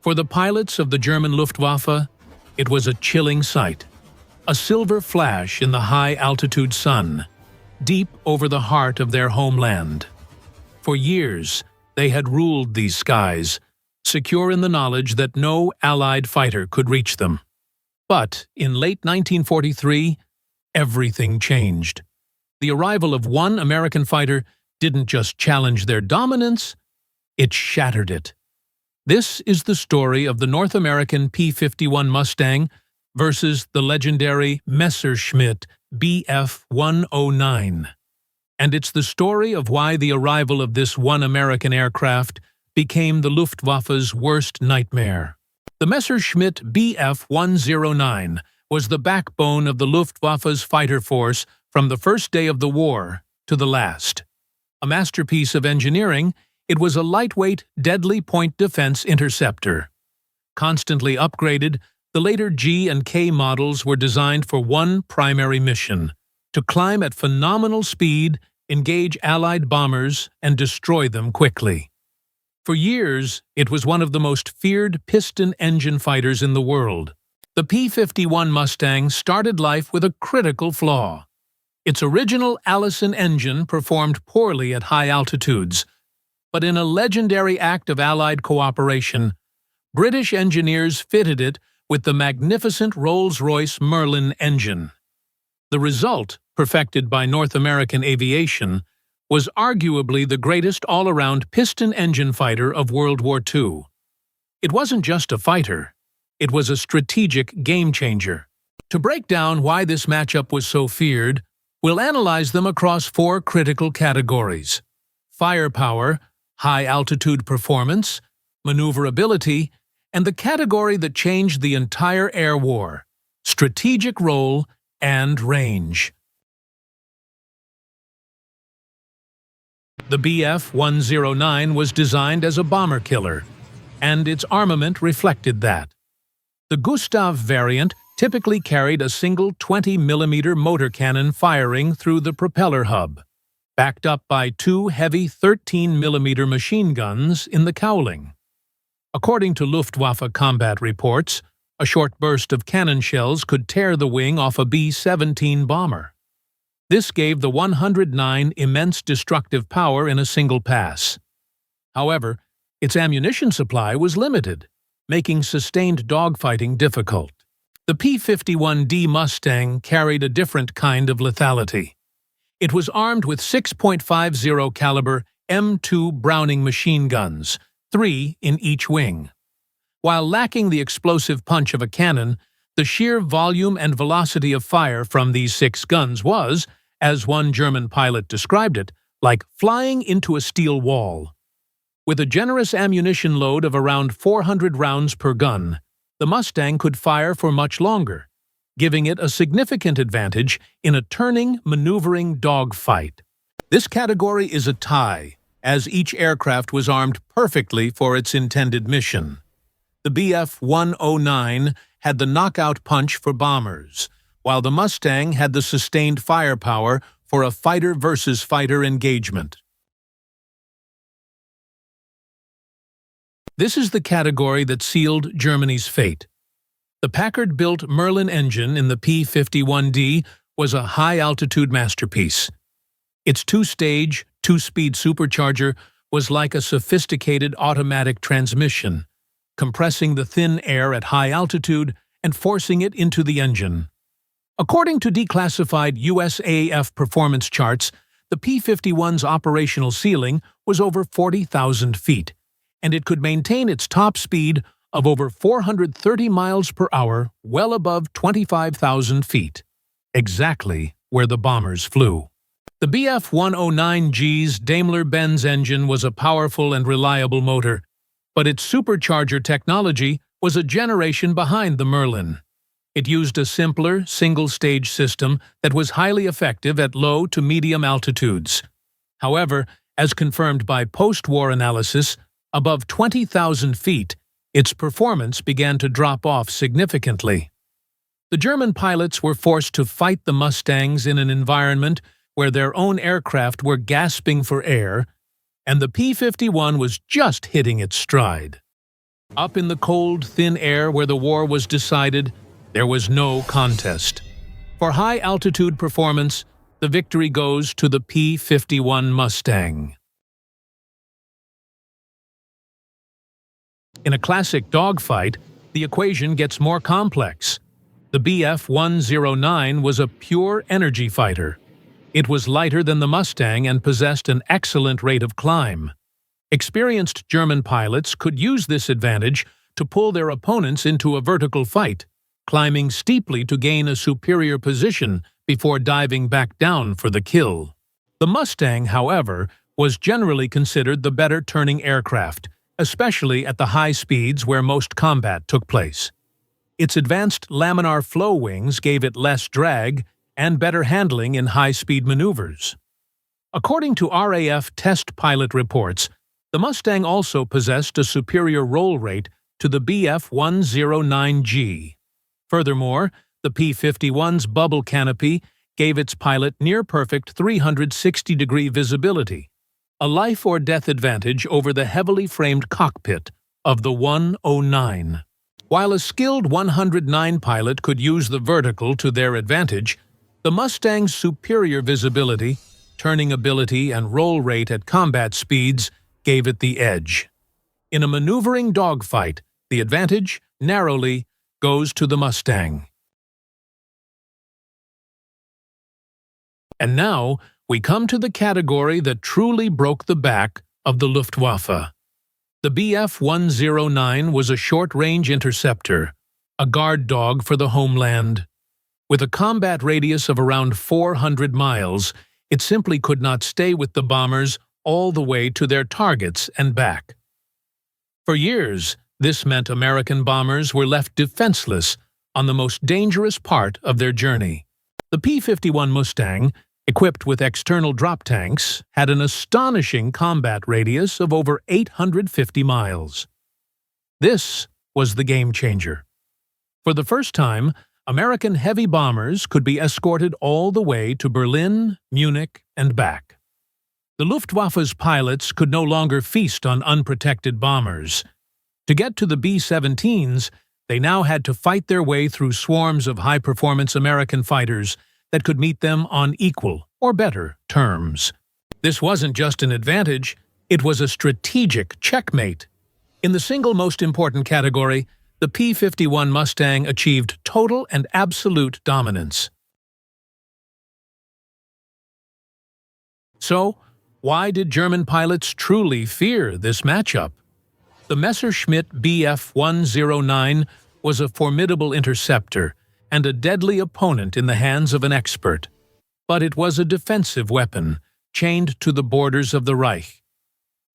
For the pilots of the German Luftwaffe, it was a chilling sight. A silver flash in the high-altitude sun, deep over the heart of their homeland. For years, they had ruled these skies, secure in the knowledge that no Allied fighter could reach them. But in late 1943, everything changed. The arrival of one American fighter didn't just challenge their dominance, it shattered it. This is the story of the North American P-51 Mustang versus the legendary Messerschmitt Bf 109. And it's the story of why the arrival of this one American aircraft became the Luftwaffe's worst nightmare. The Messerschmitt Bf 109 was the backbone of the Luftwaffe's fighter force from the first day of the war to the last. A masterpiece of engineering, it was a lightweight, deadly point defense interceptor. Constantly upgraded, the later G and K models were designed for one primary mission: to climb at phenomenal speed, engage Allied bombers, and destroy them quickly. For years, it was one of the most feared piston engine fighters in the world. The P-51 Mustang started life with a critical flaw. Its original Allison engine performed poorly at high altitudes, but in a legendary act of Allied cooperation, British engineers fitted it with the magnificent Rolls-Royce Merlin engine. The result, perfected by North American aviation, was arguably the greatest all-around piston engine fighter of World War II. It wasn't just a fighter, it was a strategic game-changer. To break down why this matchup was so feared, we'll analyze them across four critical categories: firepower, high-altitude performance, maneuverability, and the category that changed the entire air war: strategic role and range. The Bf 109 was designed as a bomber killer, and its armament reflected that. The Gustav variant typically carried a single 20mm motor cannon firing through the propeller hub, backed up by two heavy 13mm machine guns in the cowling. According to Luftwaffe combat reports, a short burst of cannon shells could tear the wing off a B-17 bomber. This gave the 109 immense destructive power in a single pass. However, its ammunition supply was limited, making sustained dogfighting difficult. The P-51D Mustang carried a different kind of lethality. It was armed with 6.50 caliber M2 Browning machine guns, 3 in each wing. While lacking the explosive punch of a cannon, the sheer volume and velocity of fire from these 6 guns was, as one German pilot described it, like flying into a steel wall. With a generous ammunition load of around 400 rounds per gun, the Mustang could fire for much longer, giving it a significant advantage in a turning, maneuvering dogfight. This category is a tie, as each aircraft was armed perfectly for its intended mission. The Bf 109 had the knockout punch for bombers, while the Mustang had the sustained firepower for a fighter-versus-fighter engagement. This is the category that sealed Germany's fate. The Packard-built Merlin engine in the P-51D was a high-altitude masterpiece. Its two-stage, two-speed supercharger was like a sophisticated automatic transmission, compressing the thin air at high altitude and forcing it into the engine. According to declassified USAF performance charts, the P-51's operational ceiling was over 40,000 feet, and it could maintain its top speed of over 430 miles per hour well above 25,000 feet, exactly where the bombers flew. The Bf 109G's Daimler-Benz engine was a powerful and reliable motor, but its supercharger technology was a generation behind the Merlin. It used a simpler, single-stage system that was highly effective at low to medium altitudes. However, as confirmed by post-war analysis, above 20,000 feet, its performance began to drop off significantly. The German pilots were forced to fight the Mustangs in an environment where their own aircraft were gasping for air, and the P-51 was just hitting its stride. Up in the cold, thin air where the war was decided, there was no contest. For high-altitude performance, the victory goes to the P-51 Mustang. In a classic dogfight, the equation gets more complex. The Bf-109 was a pure energy fighter. It was lighter than the Mustang and possessed an excellent rate of climb. Experienced German pilots could use this advantage to pull their opponents into a vertical fight, climbing steeply to gain a superior position before diving back down for the kill. The Mustang, however, was generally considered the better turning aircraft, especially at the high speeds where most combat took place. Its advanced laminar flow wings gave it less drag and better handling in high-speed maneuvers. According to RAF test pilot reports, the Mustang also possessed a superior roll rate to the Bf-109G. Furthermore, the P-51's bubble canopy gave its pilot near-perfect 360-degree visibility, a life-or-death advantage over the heavily framed cockpit of the 109. While a skilled 109 pilot could use the vertical to their advantage, the Mustang's superior visibility, turning ability, and roll rate at combat speeds gave it the edge. In a maneuvering dogfight, the advantage, narrowly, goes to the Mustang. And now, we come to the category that truly broke the back of the Luftwaffe. The Bf-109 was a short-range interceptor, a guard dog for the homeland. With a combat radius of around 400 miles, it simply could not stay with the bombers all the way to their targets and back. For years, this meant American bombers were left defenseless on the most dangerous part of their journey. The P-51 Mustang, equipped with external drop tanks, had an astonishing combat radius of over 850 miles. This was the game changer. For the first time, American heavy bombers could be escorted all the way to Berlin, Munich, and back. The Luftwaffe's pilots could no longer feast on unprotected bombers. To get to the B-17s, they now had to fight their way through swarms of high-performance American fighters that could meet them on equal or better terms. This wasn't just an advantage, it was a strategic checkmate. In the single most important category, the P-51 Mustang achieved total and absolute dominance. So, why did German pilots truly fear this matchup? The Messerschmitt Bf-109 was a formidable interceptor and a deadly opponent in the hands of an expert. But it was a defensive weapon, chained to the borders of the Reich.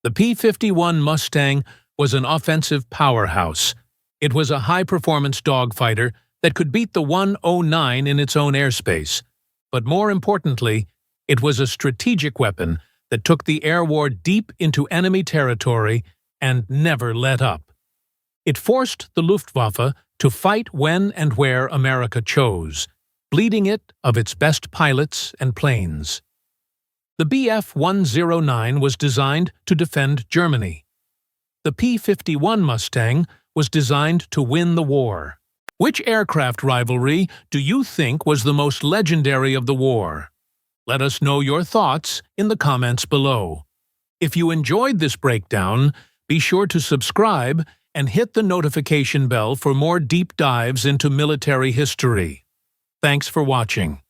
The P-51 Mustang was an offensive powerhouse. It was a high-performance dogfighter that could beat the 109 in its own airspace. But more importantly, it was a strategic weapon that took the air war deep into enemy territory and never let up. It forced the Luftwaffe to fight when and where America chose, bleeding it of its best pilots and planes. The Bf-109 was designed to defend Germany. The P-51 Mustang was designed to win the war. Which aircraft rivalry do you think was the most legendary of the war? Let us know your thoughts in the comments below. If you enjoyed this breakdown, be sure to subscribe and hit the notification bell for more deep dives into military history. Thanks for watching.